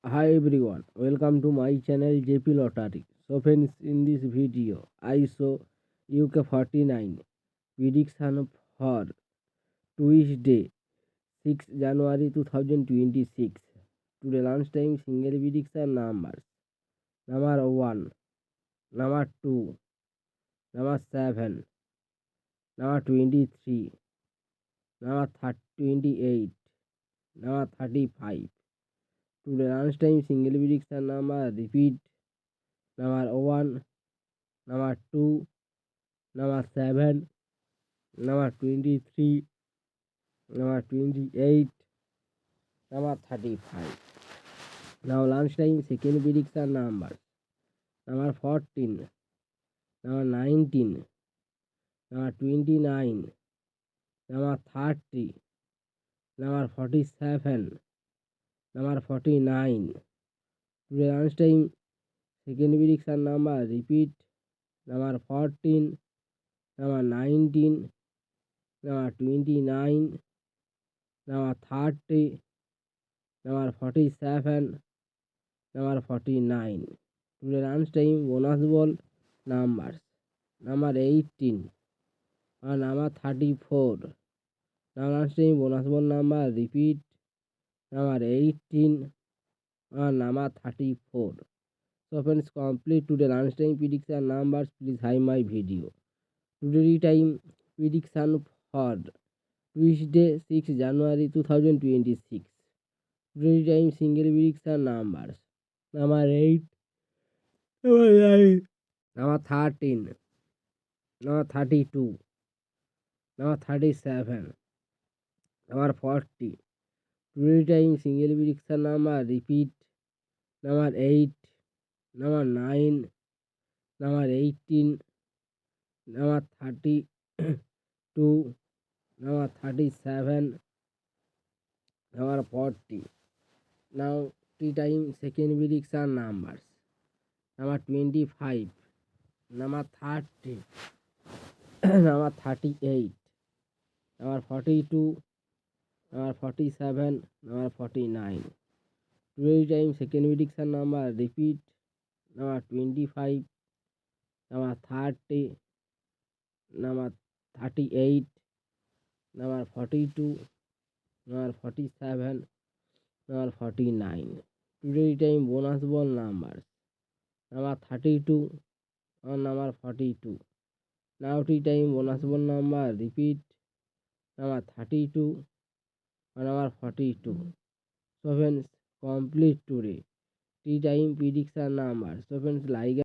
Hi everyone, welcome to my channel JP Lottery. So friends, in this video, I show UK 49 prediction for Tuesday 6 January 2026. Today lunchtime single prediction numbers. Number 1, number 2, number 7, number 23, number 28, number 35. Today lunchtime single prediction number repeat number 1, number 2, number 7, number 23, number 28, number 35. Now lunchtime second prediction numbers. Number 14, number 19, number 29, number 30, number 47, number 49. Today lunchtime second prediction number repeat number 14, number 19, number 29, number 30, number 47, number 49. Today lunchtime bonus ball numbers. Number 18 and number 34. Now lunchtime bonus ball number repeat number 18 and number 34. So friends, complete today lunchtime prediction numbers. Please hide my video. Today time prediction for Tuesday 6 January 2026. Today time single prediction numbers. Number 8, number 9, number 13, number 32, number 37, number 40. Today time single prediction number repeat number 8, number 9, number 18, number 32, number 37, number 40. Now tea time second prediction numbers. Number 25, number 30, number 38, number 42, number 47, number 49. Today time second prediction number repeat number 25, number 30, number 38, number 42, number 47, number 49. Today time bonus ball numbers. Number 32 and number 42. Now tea time bonus ball number repeat number 32 and number 42. So friends, complete today tea time prediction numbers. So friends, like